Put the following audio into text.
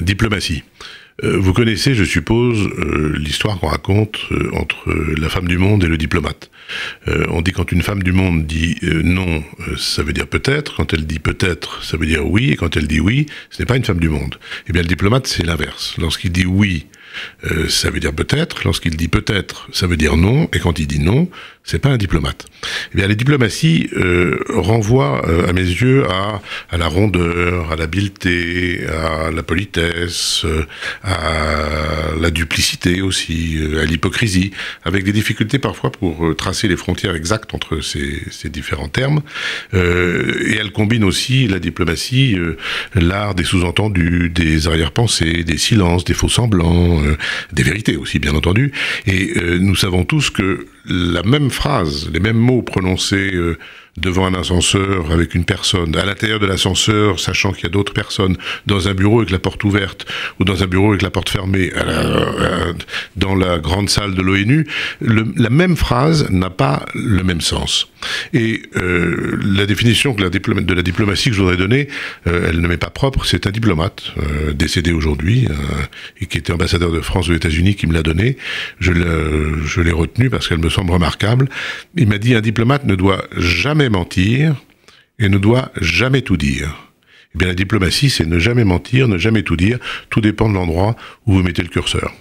Diplomatie. Vous connaissez, je suppose, l'histoire qu'on raconte entre la femme du monde et le diplomate. On dit quand une femme du monde dit non, ça veut dire peut-être. Quand elle dit peut-être, ça veut dire oui. Et quand elle dit oui, ce n'est pas une femme du monde. Eh bien, le diplomate, c'est l'inverse. Lorsqu'il dit oui, ça veut dire peut-être. Lorsqu'il dit peut-être, ça veut dire non. Et quand il dit non, c'est pas un diplomate. Eh bien, la diplomatie renvoie, à mes yeux, à la rondeur, à l'habileté, à la politesse, à la duplicité aussi, à l'hypocrisie, avec des difficultés parfois pour tracer les frontières exactes entre ces différents termes. Et elle combine aussi, la diplomatie, l'art des sous-entendus, des arrière-pensées, des silences, des faux-semblants, des vérités aussi, bien entendu. Et nous savons tous que la même phrase, les mêmes mots prononcés devant un ascenseur avec une personne, à l'intérieur de l'ascenseur, sachant qu'il y a d'autres personnes, dans un bureau avec la porte ouverte, ou dans un bureau avec la porte fermée, dans la grande salle de l'ONU, la même phrase n'a pas le même sens. Et la définition de la diplomatie que je voudrais donner, elle ne m'est pas propre, c'est un diplomate, décédé aujourd'hui, et qui était ambassadeur de France aux États-Unis, qui me l'a donné. Je l'ai retenu parce qu'elle me semble remarquable. Il m'a dit: un diplomate ne doit jamais mentir et ne doit jamais tout dire. Eh bien, la diplomatie, c'est ne jamais mentir, ne jamais tout dire. Tout dépend de l'endroit où vous mettez le curseur.